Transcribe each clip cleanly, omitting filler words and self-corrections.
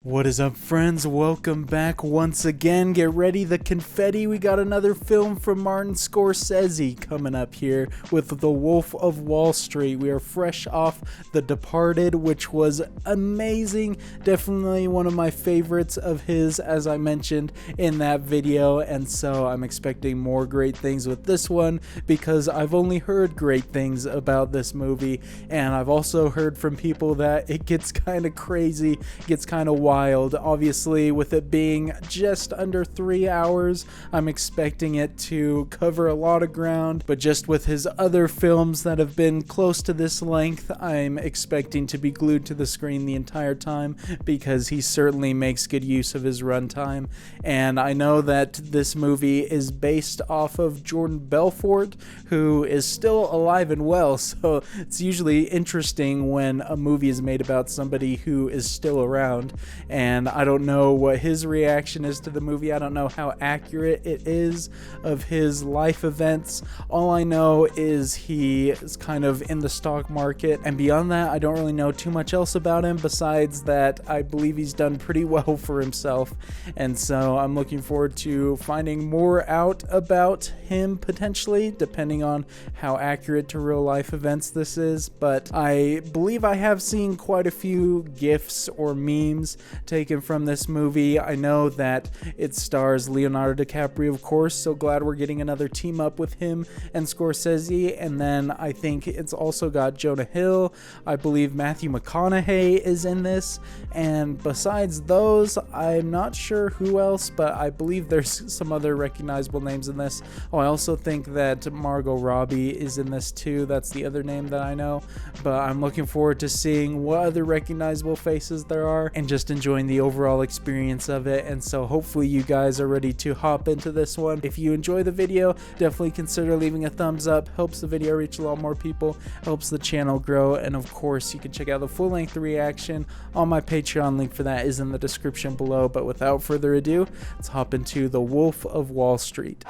What is up, friends? Welcome back once again. Get ready, the confetti. We got another film from Martin Scorsese coming up here with The Wolf of Wall Street. We are fresh off The Departed, which was amazing. Definitely one of my favorites of his, as I mentioned in that video. And so I'm expecting more great things with this one because I've only heard great things about this movie. And I've also heard from people that it gets kind of crazy, gets kind of wild. Obviously, with it being just under 3 hours, I'm expecting it to cover a lot of ground, but just with his other films that have been close to this length, I'm expecting to be glued to the screen the entire time because he certainly makes good use of his runtime. And I know that this movie is based off of Jordan Belfort, who is still alive and well, so it's usually interesting when a movie is made about somebody who is still around. And I don't know what his reaction is to the movie. I don't know how accurate it is of his life events. All I know is he is kind of in the stock market, and beyond that, I don't really know too much else about him besides that I believe he's done pretty well for himself. And so I'm looking forward to finding more out about him potentially, depending on how accurate to real life events this is. But I believe I have seen quite a few GIFs or memes taken from this movie. I know that it stars Leonardo DiCaprio, of course, so glad we're getting another team up with him and Scorsese. And then I think it's also got Jonah Hill. I believe Matthew McConaughey is in this. And besides those, I'm not sure who else, but I believe there's some other recognizable names in this. Oh, I also think that Margot Robbie is in this too. That's the other name that I know. But I'm looking forward to seeing what other recognizable faces there are and just enjoying the overall experience of it. And so hopefully you guys are ready to hop into this one. If you enjoy the video, definitely consider leaving a thumbs up. Helps the video reach a lot more people, helps the channel grow. And of course, you can check out the full-length reaction on my Patreon. Link for that is in the description below. But without further ado, let's hop into The Wolf of Wall Street.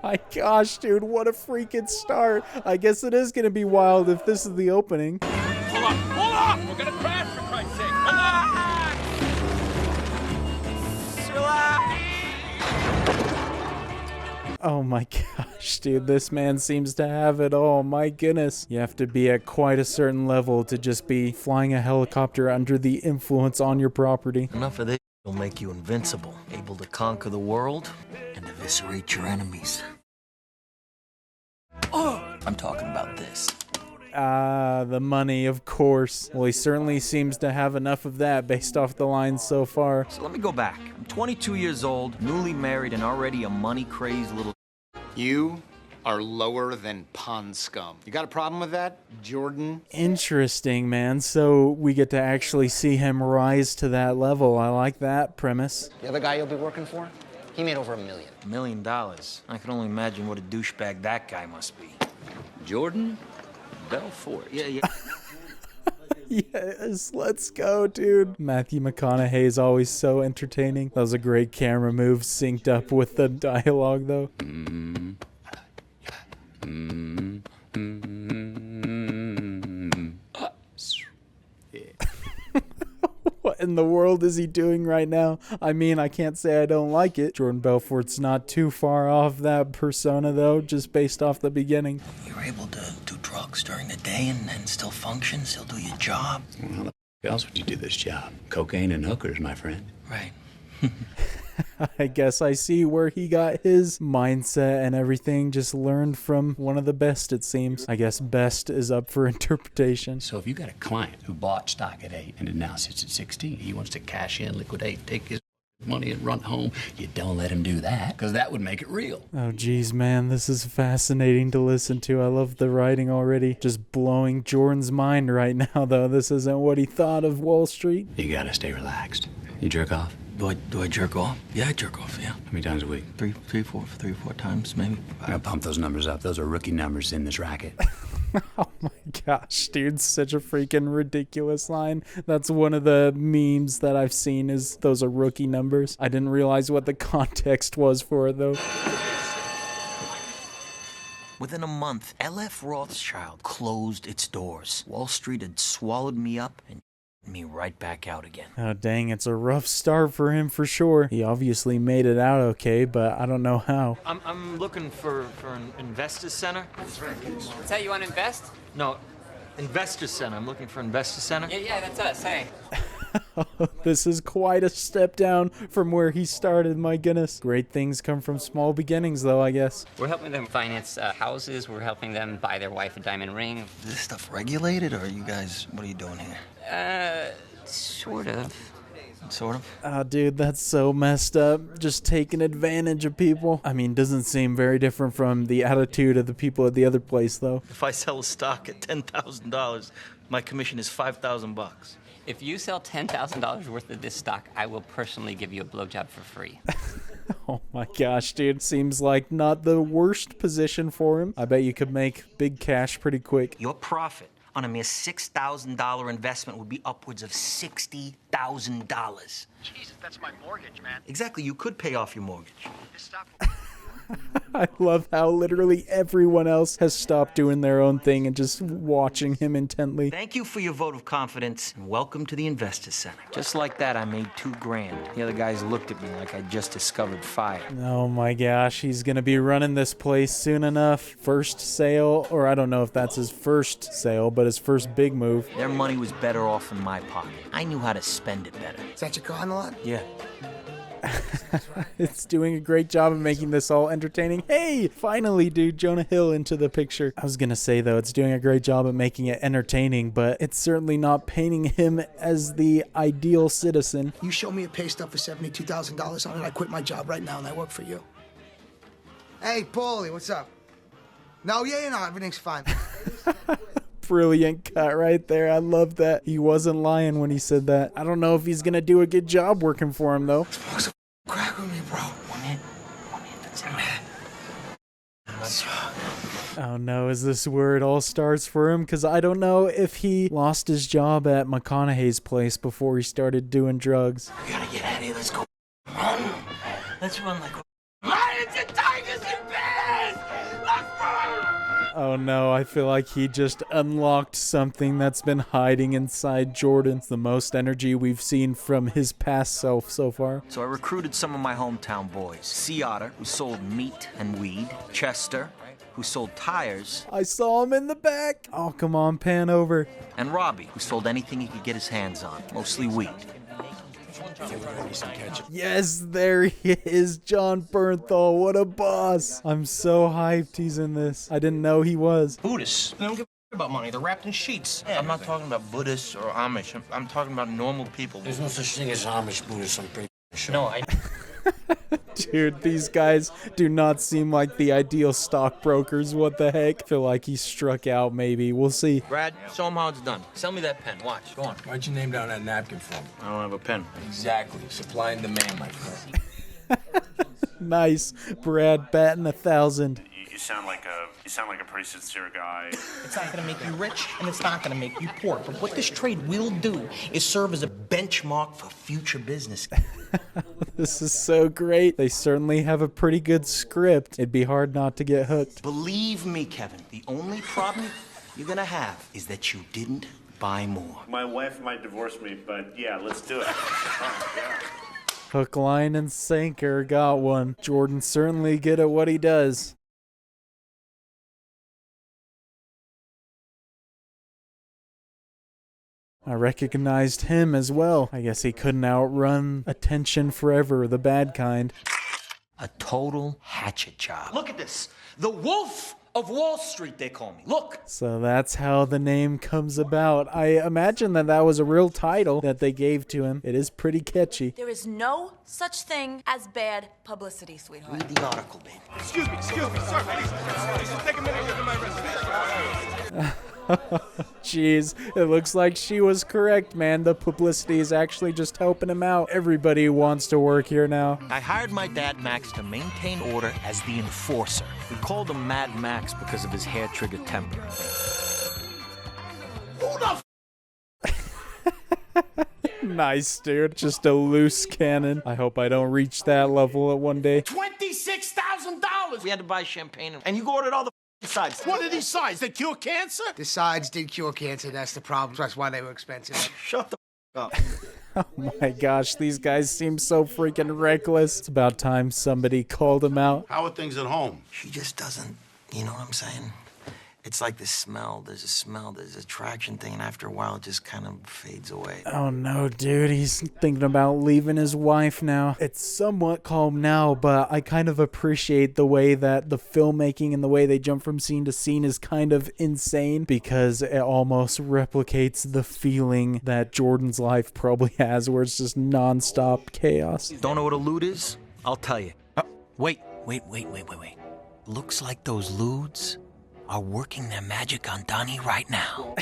My gosh, dude, what a freaking start. I guess it is going to be wild if this is the opening. Hold on! We're going to crash, for Christ's sake! Relax! Oh my gosh, dude, this man seems to have it all. My goodness. You have to be at quite a certain level to just be flying a helicopter under the influence on your property. Enough of this will make you invincible, able to conquer the world and eviscerate your enemies. I'm talking about this. The money, of course. Well, he certainly seems to have enough of that based off the lines so far. So let me go back. I'm 22 years old, newly married, and already a money-crazed little... You are lower than pond scum. You got a problem with that, Jordan? Interesting, man. So we get to actually see him rise to that level. I like that premise. The other guy you'll be working for, he made over $1 million. $1 million? I can only imagine what a douchebag that guy must be. Jordan Belfort. Yeah. Yes, let's go, dude. Matthew McConaughey is always so entertaining. That was a great camera move, synced up with the dialogue, though. What in the world is he doing right now? I mean, I can't say I don't like it. Jordan Belfort's not too far off that persona, though, just based off the beginning. You're able to do drugs during the day and still function, still do your job. Well, how the f else would you do this job? Cocaine and hookers, my friend. Right. I guess I see where he got his mindset and everything, just learned from one of the best, it seems. I guess best is up for interpretation. So if you got a client who bought stock at 8 and it now sits at 16, he wants to cash in, liquidate, take his money and run home, you don't let him do that, because that would make it real. Oh geez, man, this is fascinating to listen to. I love the writing already. Just blowing Jordan's mind right now, though. This isn't what he thought of Wall Street. You gotta stay relaxed. You jerk off? Do I jerk off? Yeah, I jerk off, yeah. How many times a week? Three, four times, maybe. I gotta pump those numbers up. Those are rookie numbers in this racket. Oh my gosh, dude, such a freaking ridiculous line. That's one of the memes that I've seen, is those are rookie numbers. I didn't realize what the context was for it, though. Within a month, LF Rothschild closed its doors. Wall Street had swallowed me up and me right back out again. Oh, dang, it's a rough start for him for sure. He obviously made it out okay, but I don't know how. I'm looking for an investor center. Is that you want to invest? No, investor center. I'm looking for investor center. Yeah, that's us. Hey. This is quite a step down from where he started, my goodness. Great things come from small beginnings, though, I guess. We're helping them finance houses. We're helping them buy their wife a diamond ring. Is this stuff regulated, or are you guys, what are you doing here? Sort of. Sort of? Ah, dude, that's so messed up. Just taking advantage of people. I mean, doesn't seem very different from the attitude of the people at the other place, though. If I sell a stock at $10,000, my commission is $5,000. If you sell $10,000 worth of this stock, I will personally give you a blowjob for free. Oh my gosh, dude. Seems like not the worst position for him. I bet you could make big cash pretty quick. Your profit on a mere $6,000 investment would be upwards of $60,000. Jesus, that's my mortgage, man. Exactly, you could pay off your mortgage. This stock I love how literally everyone else has stopped doing their own thing and just watching him intently. Thank you for your vote of confidence, and welcome to the Investor Center. Just like that, I made $2,000. The other guys looked at me like I just discovered fire. Oh my gosh, he's gonna be running this place soon enough. First sale, or I don't know if that's his first sale, but his first big move. Their money was better off in my pocket. I knew how to spend it better. Is that your car on the lot? Yeah. It's doing a great job of making this all entertaining. Hey, finally, dude, Jonah Hill into the picture. I was gonna say, though, it's doing a great job of making it entertaining, but it's certainly not painting him as the ideal citizen. You show me a pay stub for $72,000 on it, I quit my job right now and I work for you. Hey, Paulie, what's up? No, everything's fine. Brilliant cut right there. I love that. He wasn't lying when he said that. I don't know if he's gonna do a good job working for him, though. Smoke some crack with me, bro. One hit, that's it. Oh no, is this where it all starts for him? Because I don't know if he lost his job at McConaughey's place before he started doing drugs. We gotta get out of here, let's go. Run! Let's run like lions and tigers and bears! Let's run! Oh no, I feel like he just unlocked something that's been hiding inside Jordan. It's the most energy we've seen from his past self so far. So I recruited some of my hometown boys. Sea Otter, who sold meat and weed. Chester, who sold tires. I saw him in the back. Oh, come on, pan over. And Robbie, who sold anything he could get his hands on, mostly weed. Yes, there he is, John Bernthal. What a boss. I'm so hyped he's in this. I didn't know he was. Buddhists. They don't give a about money. They're wrapped in sheets. I'm not talking about Buddhists or Amish. I'm talking about normal people. There's no such thing as Amish Buddhists, I'm pretty sure. No, I... Dude, these guys do not seem like the ideal stockbrokers. What the heck? Feel like he struck out, maybe. We'll see. Brad, show him how it's done. Sell me that pen. Watch. Go on. Write your name down on that napkin for me. I don't have a pen. Exactly. Supply and demand, my friend. Nice. Brad batting 1,000. You sound like a pretty sincere guy. It's not going to make you rich, and it's not going to make you poor. But what this trade will do is serve as a benchmark for future business. This is so great. They certainly have a pretty good script. It'd be hard not to get hooked. Believe me, Kevin, the only problem you're gonna have is that you didn't buy more. My wife might divorce me, but yeah, let's do it. Oh, yeah. Hook, line, and sinker. Got one. Jordan's certainly good at what he does. I recognized him as well. I guess he couldn't outrun attention forever, the bad kind. A total hatchet job. Look at this. The Wolf of Wall Street, they call me. Look. So that's how the name comes about. I imagine that was a real title that they gave to him. It is pretty catchy. There is no such thing as bad publicity, sweetheart. Read the article, baby. Excuse me, sir. Please take a minute to my resume. Jeez, it looks like she was correct, man. The publicity is actually just helping him out. Everybody wants to work here now. I hired my dad, Max, to maintain order as the enforcer. We called him Mad Max because of his hair-trigger temper. Who the Nice, dude. Just a loose cannon. I hope I don't reach that level at one day. $26,000! We had to buy champagne, and you ordered all the sides. What are these sides? They cure cancer? The sides did cure cancer. That's the problem. That's why they were expensive. Shut the up. Oh my gosh, these guys seem so freaking reckless. It's about time somebody called him out. How are things at home? She just doesn't, you know what I'm saying? It's like the smell. There's a smell, there's an attraction thing, and after a while, it just kind of fades away. Oh no, dude, he's thinking about leaving his wife now. It's somewhat calm now, but I kind of appreciate the way that the filmmaking and the way they jump from scene to scene is kind of insane, because it almost replicates the feeling that Jordan's life probably has, where it's just non-stop chaos. Don't know what a loot is? I'll tell you. Wait. Looks like those lewds are working their magic on Donnie right now.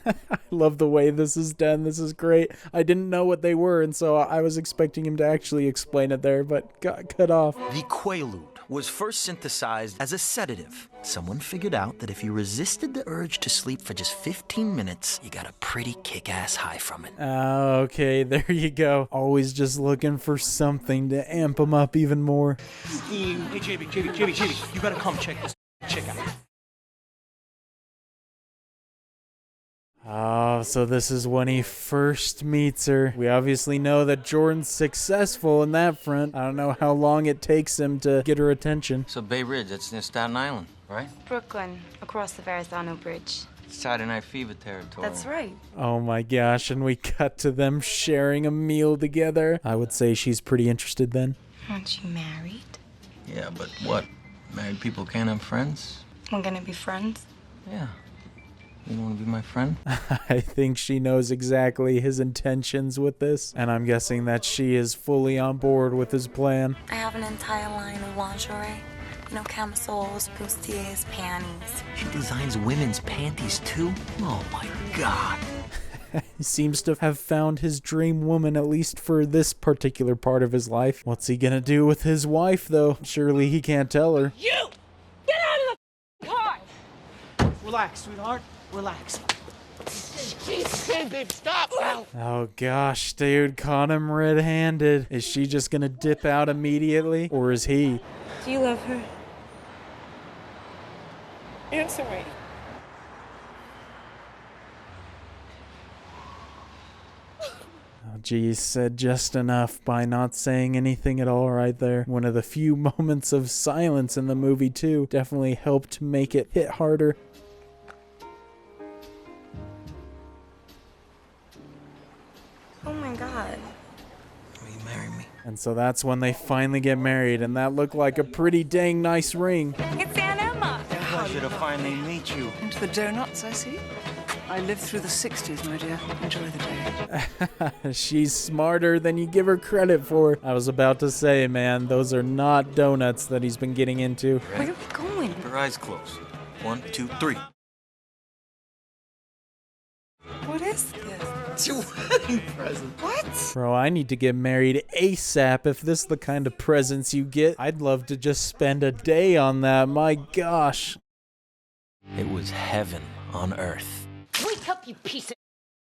I love the way this is done. This is great. I didn't know what they were, and so I was expecting him to actually explain it there, but got cut off. The Quaalude was first synthesized as a sedative. Someone figured out that if you resisted the urge to sleep for just 15 minutes, you got a pretty kick-ass high from it. Okay, there you go. Always just looking for something to amp him up even more. Hey, JB, you better come check this chick out. Oh, so this is when he first meets her. We obviously know that Jordan's successful in that front. I don't know how long it takes him to get her attention. So Bay Ridge, that's near Staten Island, right? Brooklyn, across the Verrazano Bridge. Saturday Night Fever territory. That's right. Oh my gosh, and we cut to them sharing a meal together. I would say she's pretty interested then. Aren't you married? Yeah, but what? Married people can't have friends? We're gonna be friends? Yeah. You want to be my friend? I think she knows exactly his intentions with this, and I'm guessing that she is fully on board with his plan. I have an entire line of lingerie. You know, camisoles, bustiers, panties. She designs women's panties too? Oh my God. He seems to have found his dream woman, at least for this particular part of his life. What's he gonna do with his wife, though? Surely he can't tell her. You! Get out of the car! Relax, sweetheart. Relax. Hey, babe, stop! Ow. Oh gosh, dude, caught him red-handed. Is she just gonna dip out immediately, or is he? Do you love her? Answer me. Oh, geez, said just enough by not saying anything at all right there. One of the few moments of silence in the movie, too. Definitely helped make it hit harder. Oh my God. Will you marry me? And so that's when they finally get married, and that looked like a pretty dang nice ring. It's Aunt Emma. Pleasure to finally meet you. Into the donuts, I see. I lived through the 60s, my dear. Enjoy the day. She's smarter than you give her credit for. I was about to say, man, those are not donuts that he's been getting into. Where are we going? Keep your eyes closed. 1, 2, 3. What is this? It's your wedding present. What? Bro, I need to get married ASAP if this is the kind of presents you get. I'd love to just spend a day on that. My gosh. It was heaven on earth. Wake up, you piece of...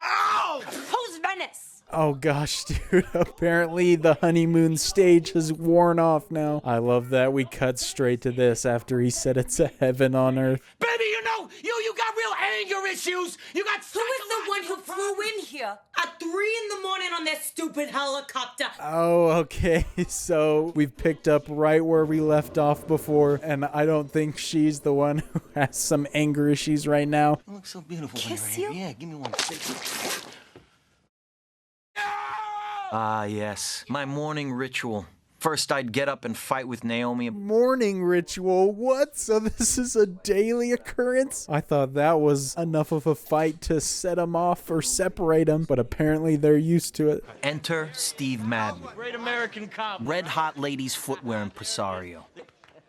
Ow! Who's Venice? Oh gosh, dude, apparently the honeymoon stage has worn off now. I love that we cut straight to this after he said it's a heaven on earth. Baby, you know, you got real anger issues. You got... Who is the one who flew in here? At 3 in the morning on that stupid helicopter. Oh, okay, so we've picked up right where we left off before, and I don't think she's the one who has some anger issues right now. You look so beautiful Kiss when you're you? here. Yeah, give me one. Ah, yes. My morning ritual. First, I'd get up and fight with Naomi. Morning ritual? What? So this is a daily occurrence? I thought that was enough of a fight to set them off or separate them, but apparently they're used to it. Enter Steve Madden. Great American cop. Red Hot Ladies footwear impresario.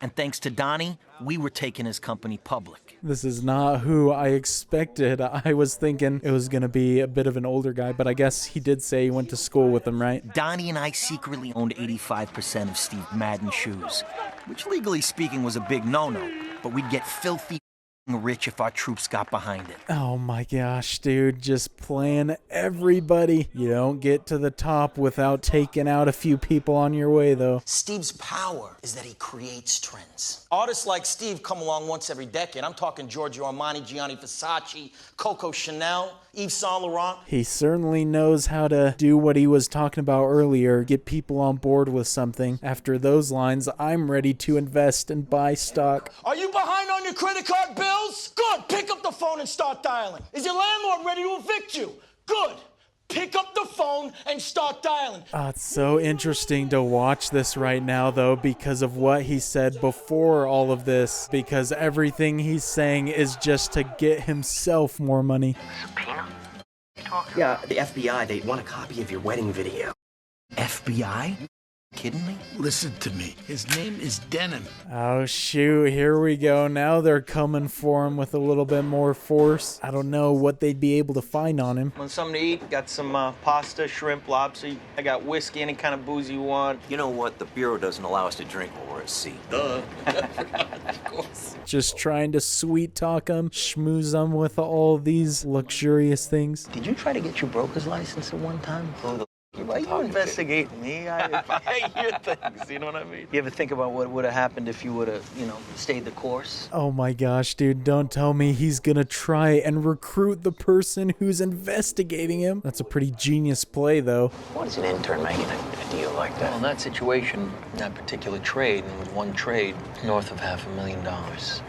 And thanks to Donnie, we were taking his company public. This is not who I expected. I was thinking it was going to be a bit of an older guy, but I guess he did say he went to school with him, right? Donnie and I secretly owned 85% of Steve Madden shoes, which legally speaking was a big no-no, but we'd get filthy rich if our troops got behind it. Oh my gosh, dude, just playing everybody. You don't get to the top without taking out a few people on your way, though. Steve's power is that he creates trends. Artists like Steve come along once every decade. I'm talking Giorgio Armani, Gianni Versace, Coco Chanel, Yves Saint Laurent. He certainly knows how to do what he was talking about earlier, get people on board with something. After those lines, I'm ready to invest and buy stock. Are you behind on your credit card bills? Good. Pick up the phone and start dialing. Is your landlord ready to evict you? Good. Pick up the phone and start dialing. It's so interesting to watch this right now, though, because of what he said before all of this. Because everything he's saying is just to get himself more money. Subpoena? Yeah, the FBI, they want a copy of your wedding video. FBI? Kidding me? Listen to me. His name is Denim. Oh shoot, here we go. Now they're coming for him with a little bit more force. I don't know what they'd be able to find on him. Want something to eat? Got some pasta, shrimp, lobster. I got whiskey, any kind of booze you want. You know what? The Bureau doesn't allow us to drink while we're at sea. Duh. Of course. Just trying to sweet talk him, schmooze him with all these luxurious things. Did you try to get your broker's license at one time? Why you investigating me? I hear things, you know what I mean? You ever think about what would have happened if you would have, stayed the course? Oh my gosh, dude, don't tell me he's gonna try and recruit the person who's investigating him. That's a pretty genius play, though. What is an intern making a deal like that? Well, in that situation, that particular trade, and with one trade, north of $500,000.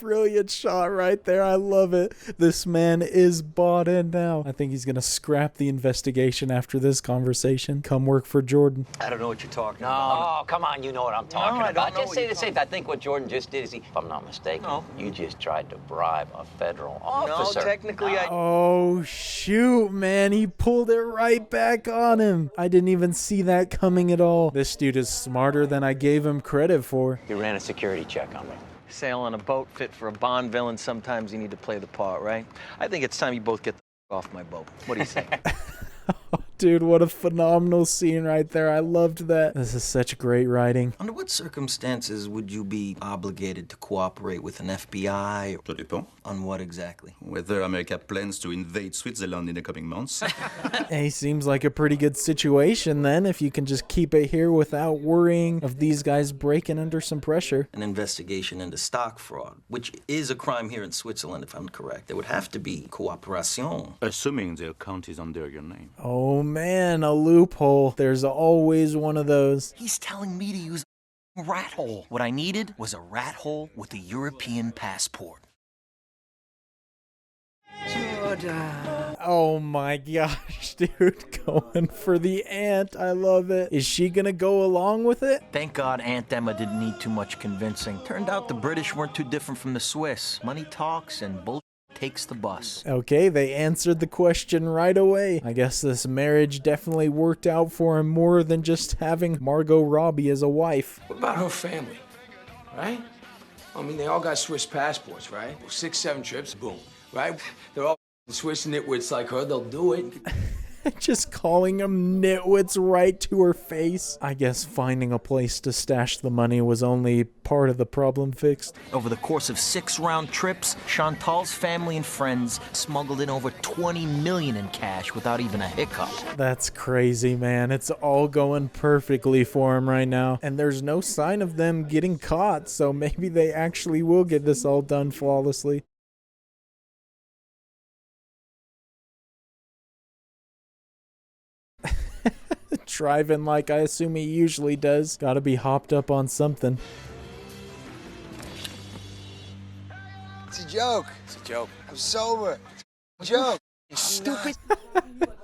Brilliant shot right there. I love it. This man is bought in now. I think he's going to scrap the investigation after this conversation. Come work for Jordan. I don't know what you're talking about. Oh, come on, you know what I'm talking about. Just say the same. About. I think what Jordan just did is if I'm not mistaken, you just tried to bribe a federal officer. No, technically I... Oh, shoot, man. He pulled it right back on him. I didn't even see that coming at all. This dude is smarter than I gave him credit for. You ran a security check on me. Sail on a boat fit for a Bond villain, sometimes you need to play the part, right? I think it's time you both get the off my boat. What do you say? Dude, what a phenomenal scene right there. I loved that. This is such great writing. Under what circumstances would you be obligated to cooperate with an FBI? Ça dépend. On what exactly? Whether America plans to invade Switzerland in the coming months. Hey, seems like a pretty good situation then, if you can just keep it here without worrying of these guys breaking under some pressure. An investigation into stock fraud, which is a crime here in Switzerland, if I'm correct. There would have to be cooperation. Assuming the account is under your name. Oh man, a loophole. There's always one of those. He's telling me to use a rat hole. What I needed was a rat hole with a European passport. Jordan. Oh my gosh, dude, going for the aunt. I love it. Is she gonna go along with it? Thank God Aunt Emma didn't need too much convincing. Turned out the British weren't too different from the Swiss. Money talks and bullshit takes the bus. Okay, they answered the question right away. I guess this marriage definitely worked out for him more than just having Margot Robbie as a wife. What about her family, right? I mean, they all got Swiss passports, right? 6, 7 trips, boom, right? They're all Swiss nitwits like her, they'll do it. Just calling them nitwits right to her face. I guess finding a place to stash the money was only part of the problem fixed. Over the course of 6 round trips, Chantal's family and friends smuggled in over $20 million in cash without even a hiccup. That's crazy, man. It's all going perfectly for him right now. And there's no sign of them getting caught, so maybe they actually will get this all done flawlessly. Driving like I assume he usually does. Gotta be hopped up on something. It's a joke. It's a joke. I'm sober. It's a joke. You stupid.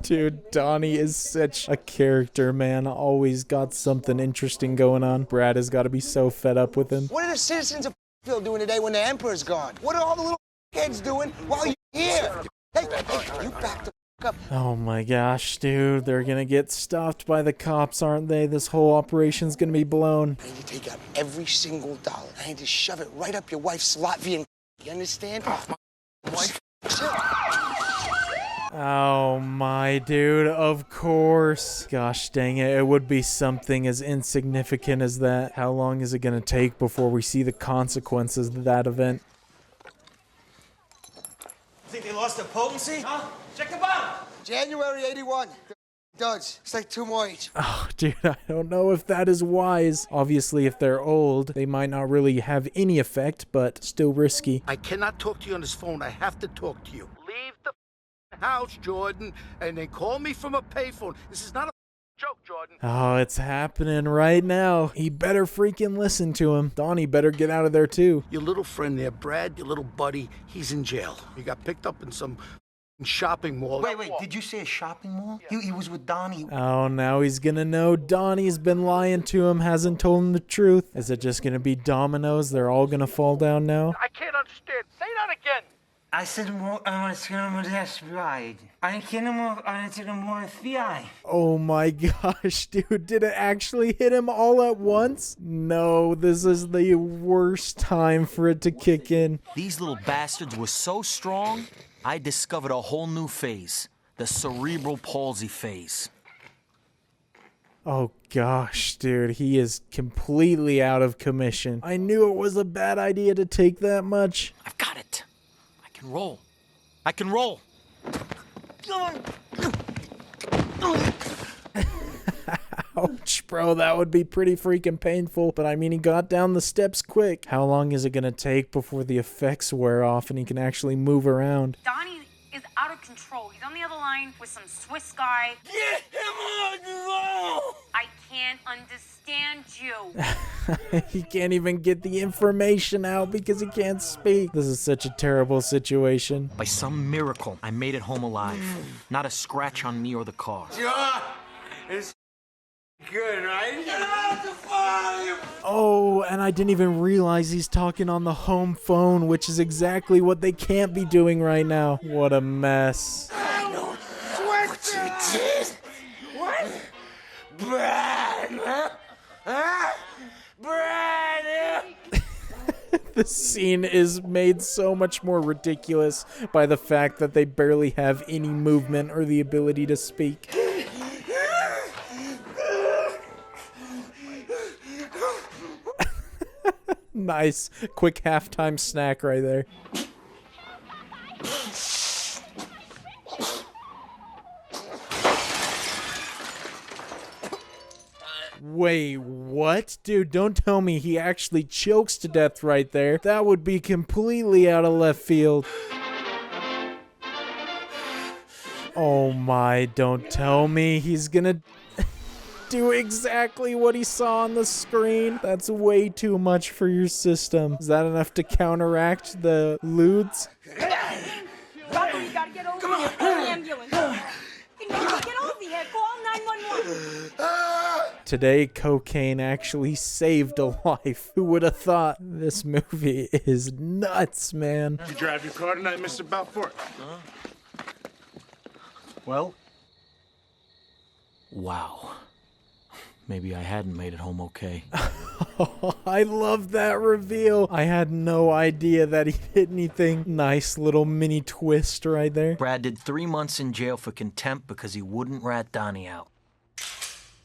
Dude, Donnie is such a character, man. Always got something interesting going on. Brad has got to be so fed up with him. What are the citizens of Phil doing today when the Emperor's gone? What are all the little kids doing while you're here? Hey, you back the up. Oh my gosh, dude. They're gonna get stopped by the cops, aren't they? This whole operation's gonna be blown. I need to take out every single dollar. I need to shove it right up your wife's Latvian. You understand? Wife. Oh my dude, of course. Gosh dang it, it would be something as insignificant as that. How long is it gonna take before we see the consequences of that event? Think they lost their potency? Huh? Check the bottle. January 81. Duds. It's like 2 more each. Oh, dude, I don't know if that is wise. Obviously, if they're old, they might not really have any effect, but still risky. I cannot talk to you on this phone. I have to talk to you. Leave the house, Jordan, and then call me from a payphone. This is not a joke, Jordan. Oh, it's happening right now. He better freaking listen to him. Donnie better get out of there, too. Your little friend there, Brad, your little buddy, he's in jail. He got picked up in some shopping mall. Wait, did you say a shopping mall? Yeah. He was with Donnie. Oh, now he's gonna know Donnie's been lying to him, hasn't told him the truth. Is it just gonna be dominoes? They're all gonna fall down now? I can't understand. Say that again. I said, Oh my gosh, dude, did it actually hit him all at once? No, this is the worst time for it to kick in. These little bastards were so strong, I discovered a whole new phase, the cerebral palsy phase. Oh gosh, dude, he is completely out of commission. I knew it was a bad idea to take that much. I've got it. I can roll. I can roll. Ouch, bro, that would be pretty freaking painful. But I mean, he got down the steps quick. How long is it gonna take before the effects wear off and he can actually move around? Donnie is out of control. He's on the other line with some Swiss guy. Get him on the road! I can't understand you. He can't even get the information out because he can't speak. This is such a terrible situation. By some miracle, I made it home alive. Not a scratch on me or the car. Yeah, it's good, right? Get out the fire! Oh, and I didn't even realize he's talking on the home phone, which is exactly what they can't be doing right now. What a mess. What you did? What? Brad! Huh? Brad! This scene is made so much more ridiculous by the fact that they barely have any movement or the ability to speak. Nice. Quick halftime snack right there. Wait, what? Dude, don't tell me he actually chokes to death right there. That would be completely out of left field. Oh my, don't tell me he's gonna do exactly what he saw on the screen. That's way too much for your system. Is that enough to counteract the lewds? Rocco, you gotta get over here. Call the ambulance. Get over here. Call 911. Today, cocaine actually saved a life. Who would have thought? This movie is nuts, man. You drive your car tonight, Mr. Balfour? Well? Wow. Maybe I hadn't made it home okay. I love that reveal. I had no idea that he hit anything. Nice little mini twist right there. Brad did 3 months in jail for contempt because he wouldn't rat Donnie out.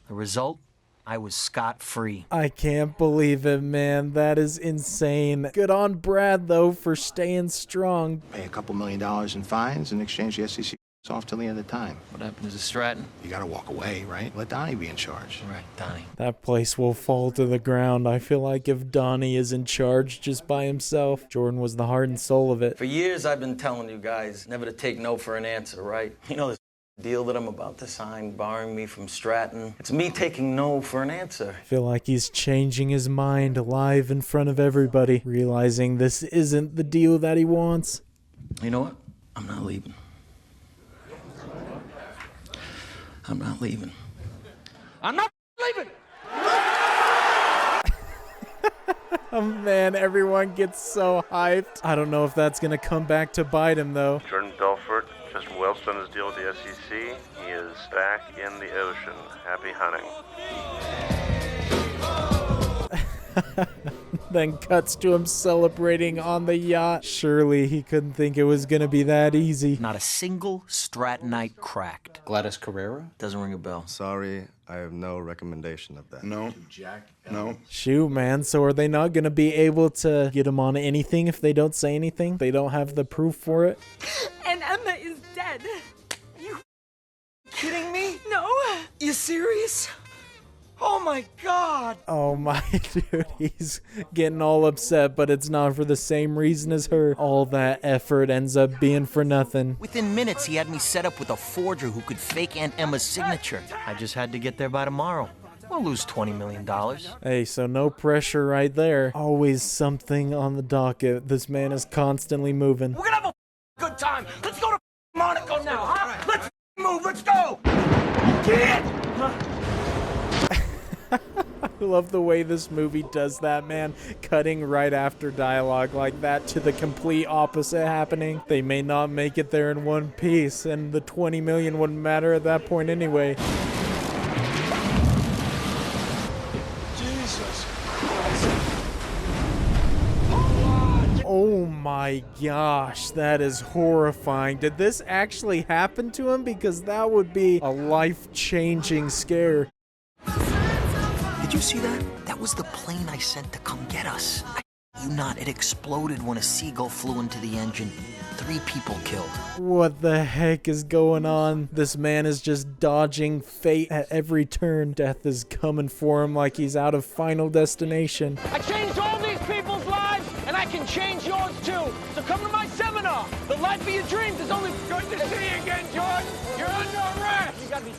The result? I was scot-free. I can't believe it, man. That is insane. Good on Brad, though, for staying strong. Pay a couple $1 million in fines and exchange the SEC off till the end of the time. What happened to Stratton? You gotta walk away, right? Let Donnie be in charge. Right, Donnie. That place will fall to the ground. I feel like if Donnie is in charge just by himself, Jordan was the heart and soul of it. For years, I've been telling you guys never to take no for an answer, right? You know this deal that I'm about to sign, borrowing me from Stratton. It's me taking no for an answer. I feel like he's changing his mind live in front of everybody, realizing this isn't the deal that he wants. You know what? I'm not leaving. I'm not leaving. I'm not leaving! Oh man, everyone gets so hyped. I don't know if that's gonna come back to bite him though. Jordan Belfort just well done his deal with the SEC. He is back in the ocean. Happy hunting. Then cuts to him celebrating on the yacht. Surely he couldn't think it was gonna be that easy. Not a single Strattonite cracked. Gladys Carrera? Doesn't ring a bell. Sorry, I have no recommendation of that. No. Jack? No. Shoot, man. So are they not gonna be able to get him on anything if they don't say anything? They don't have the proof for it? And Emma is dead. You kidding me? No. You serious? Oh my God. Oh my dude, he's getting all upset, but it's not for the same reason as her. All that effort ends up being for nothing. Within minutes, he had me set up with a forger who could fake Aunt Emma's signature. I just had to get there by tomorrow. We'll lose $20 million. Hey, so no pressure right there. Always something on the docket. This man is constantly moving. We're gonna have a good time. Let's go to Monaco now, huh? Let's move. Let's go. You can't. I love the way this movie does that, man. Cutting right after dialogue like that to the complete opposite happening. They may not make it there in one piece, and the 20 million wouldn't matter at that point anyway. Jesus. Oh my gosh, that is horrifying. Did this actually happen to him? Because that would be a life-changing scare. Did you see that? That was the plane I sent to come get us. You not, it exploded when a seagull flew into the engine. 3 people killed. What the heck is going on? This man is just dodging fate at every turn. Death is coming for him like he's out of Final Destination. I changed all these people's lives, and I can change yours too. So come to my seminar. The life of your dreams is only good to see you again, George. You're under arrest. You gotta be.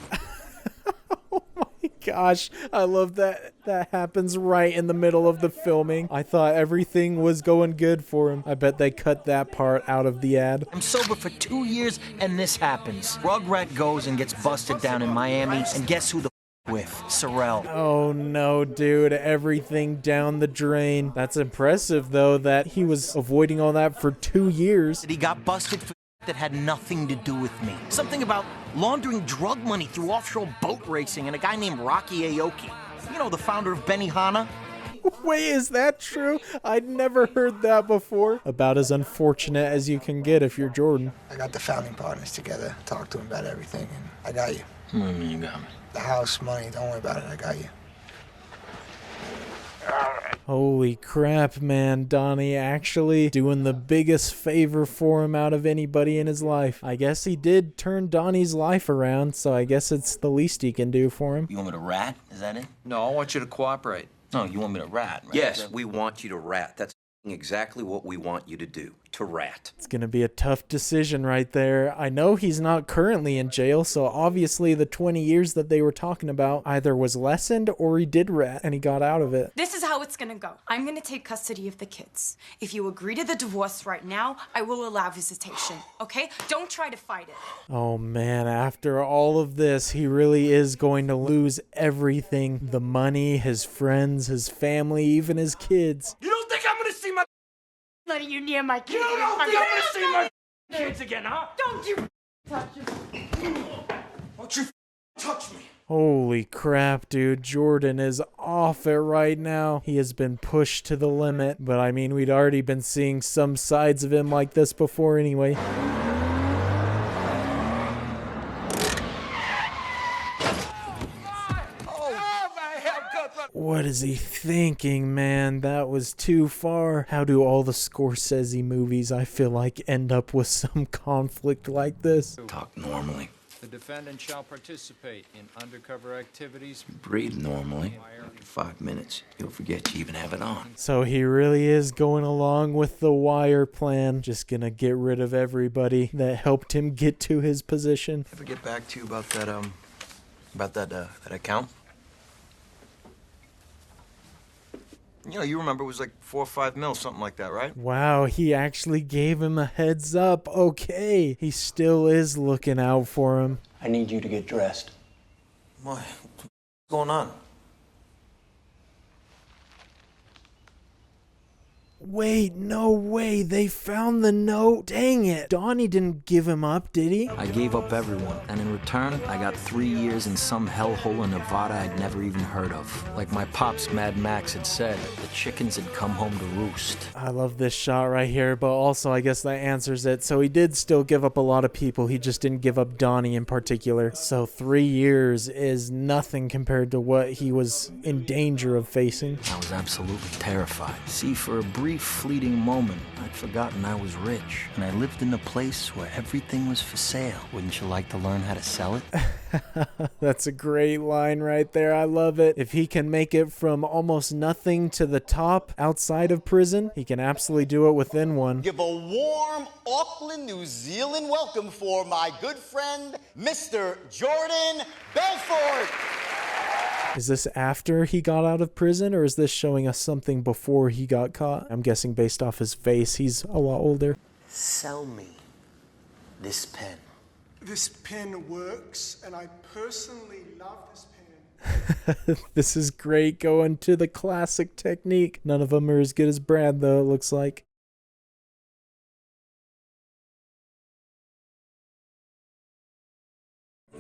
Gosh, I love that that happens right in the middle of the filming. I thought everything was going good for him. I bet they cut that part out of the ad. I'm sober for 2 years and this happens. Rugrat goes and gets busted down in Miami, and guess who the with? Sorrel. Oh no, dude, everything down the drain. That's impressive though that he was avoiding all that for 2 years. He got busted for that had nothing to do with me. Something about laundering drug money through offshore boat racing and a guy named Rocky Aoki. You know, the founder of Benihana? Wait, is that true? I'd never heard that before. About as unfortunate as you can get if you're Jordan. I got the founding partners together, talked to them about everything, and I got you. What do you mean you got me? The house, money, don't worry about it, I got you. Holy crap, man. Donnie actually doing the biggest favor for him out of anybody in his life. I guess he did turn Donnie's life around, so I guess it's the least he can do for him. You want me to rat? Is that it? No, I want you to cooperate. No, you want me to rat, right? Yes, we want you to rat. That's exactly what we want you to do, to rat. It's gonna be a tough decision right there. I know he's not currently in jail, so obviously the 20 years that they were talking about either was lessened or he did rat and he got out of it. This is how it's gonna go. I'm gonna take custody of the kids. If you agree to the divorce right now, I will allow visitation, okay? Don't try to fight it. Oh man, after all of this, he really is going to lose everything. The money, his friends, his family, even his kids. You don't think I'm gonna see my Letting you near my kids. You don't think I'm gonna see my kids again, huh? Don't you touch them. Don't you touch me. Holy crap, dude. Jordan is off it right now. He has been pushed to the limit, but I mean, we'd already been seeing some sides of him like this before anyway. What is he thinking, man? That was too far. How do all the Scorsese movies, I feel like, end up with some conflict like this? Talk normally. The defendant shall participate in undercover activities. Breathe normally. After 5 minutes, you'll forget you even have it on. So he really is going along with the Wire plan. Just gonna get rid of everybody that helped him get to his position. Ever get back to you about that account? You know, you remember it was like 4 or 5 mil, something like that, right? Wow, he actually gave him a heads up. Okay, he still is looking out for him. I need you to get dressed. What's going on? Wait, no way. They found the note. Dang it. Donnie didn't give him up, did he? I gave up everyone, and in return, I got 3 years in some hellhole in Nevada I'd never even heard of. Like my pops Mad Max had said, the chickens had come home to roost. I love this shot right here, but also I guess that answers it. So he did still give up a lot of people. He just didn't give up Donnie in particular. So 3 years is nothing compared to what he was in danger of facing. I was absolutely terrified. See, for a brief, fleeting moment, I'd forgotten I was rich, and I lived in a place where everything was for sale. Wouldn't you like to learn how to sell it? That's a great line right there. I love it. If he can make it from almost nothing to the top outside of prison, he can absolutely do it within one. Give a warm Auckland, New Zealand welcome for my good friend, Mr. Jordan Belfort. Is this after he got out of prison, or is this showing us something before he got caught? I'm guessing based off his face, he's a lot older. Sell me this pen. This pen works, and I personally love this pen. This is great, going to the classic technique. None of them are as good as Brad, though, it looks like.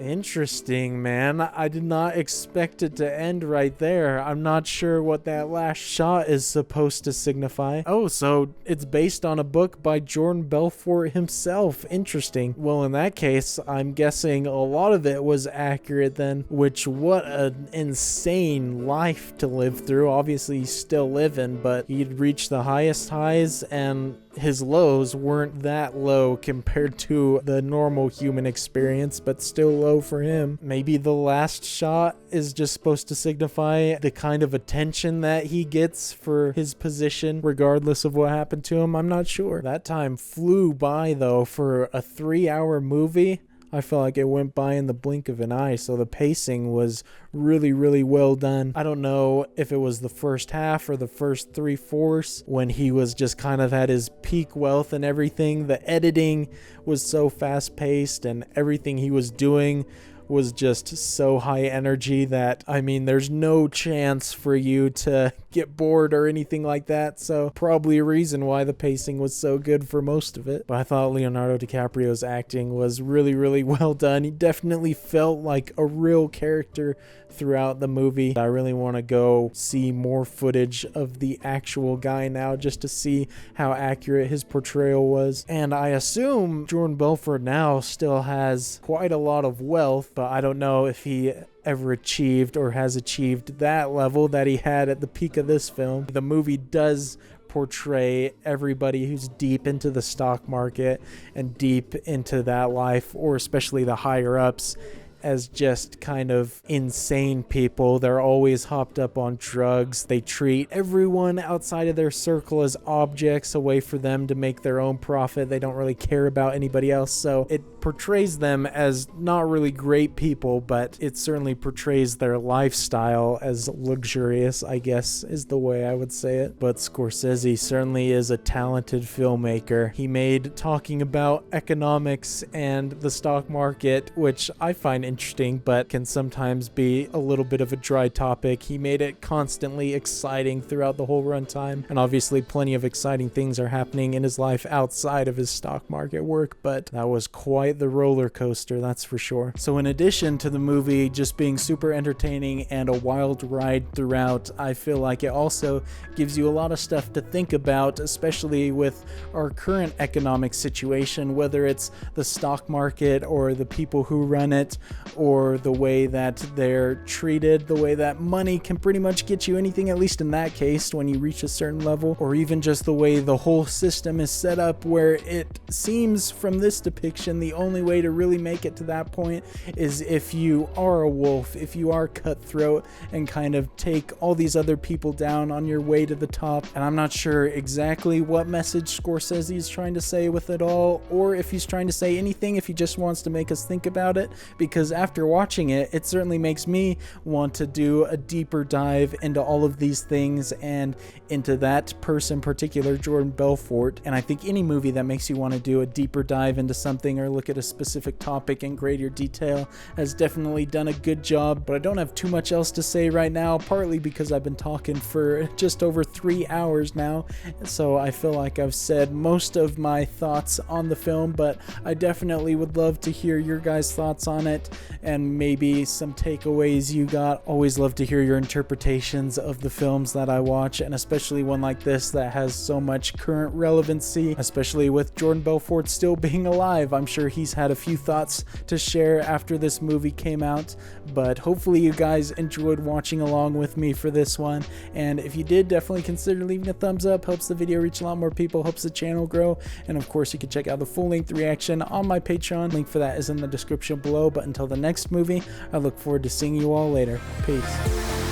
Interesting, man. I did not expect it to end right there. I'm not sure what that last shot is supposed to signify. Oh, so it's based on a book by Jordan Belfort himself. Interesting. Well, in that case, I'm guessing a lot of it was accurate then, which what an insane life to live through. Obviously, he's still living, but he'd reached the highest highs, and his lows weren't that low compared to the normal human experience, but still low for him. Maybe the last shot is just supposed to signify the kind of attention that he gets for his position, regardless of what happened to him. I'm not sure. That time flew by, though, for a 3-hour movie. I felt like it went by in the blink of an eye, so the pacing was really, really well done. I don't know if it was the first half or the first 3/4 when he was just kind of at his peak wealth and everything. The editing was so fast-paced, and everything he was doing was just so high energy that, I mean, there's no chance for you to get bored or anything like that, so probably a reason why the pacing was so good for most of it. But I thought Leonardo DiCaprio's acting was really, really well done. He definitely felt like a real character throughout the movie. I really want to go see more footage of the actual guy now, just to see how accurate his portrayal was. And I assume Jordan Belfort now still has quite a lot of wealth, but I don't know if he ever achieved or has achieved that level that he had at the peak of this film. The movie does portray everybody who's deep into the stock market and deep into that life, or especially the higher ups, as just kind of insane people. They're always hopped up on drugs. They treat everyone outside of their circle as objects, a way for them to make their own profit. They don't really care about anybody else. So it portrays them as not really great people, but it certainly portrays their lifestyle as luxurious, I guess is the way I would say it. But Scorsese certainly is a talented filmmaker. He made talking about economics and the stock market, which I find interesting, but can sometimes be a little bit of a dry topic. He made it constantly exciting throughout the whole runtime, and obviously plenty of exciting things are happening in his life outside of his stock market work, but that was quite the roller coaster, that's for sure. So in addition to the movie just being super entertaining and a wild ride throughout, I feel like it also gives you a lot of stuff to think about, especially with our current economic situation, whether it's the stock market or the people who run it, or the way that they're treated, the way that money can pretty much get you anything, at least in that case, when you reach a certain level, or even just the way the whole system is set up, where it seems from this depiction the only way to really make it to that point is if you are a wolf, if you are cutthroat and kind of take all these other people down on your way to the top. And I'm not sure exactly what message Scorsese is trying to say with it all, or if he's trying to say anything, if he just wants to make us think about it, because after watching it, it certainly makes me want to do a deeper dive into all of these things and into that person, particular Jordan Belfort. And I think any movie that makes you want to do a deeper dive into something or look at at a specific topic in greater detail, has definitely done a good job. But I don't have too much else to say right now, partly because I've been talking for just over 3 hours now, so I feel like I've said most of my thoughts on the film, but I definitely would love to hear your guys' thoughts on it and maybe some takeaways you got. Always love to hear your interpretations of the films that I watch, and especially one like this that has so much current relevancy, especially with Jordan Belfort still being alive. I'm sure he's had a few thoughts to share after this movie came out, but hopefully you guys enjoyed watching along with me for this one, and if you did, definitely consider leaving a thumbs up. Helps the video reach a lot more people, helps the channel grow, and of course you can check out the full-length reaction on my Patreon. Link for that is in the description below. But until the next movie, I look forward to seeing you all later. Peace.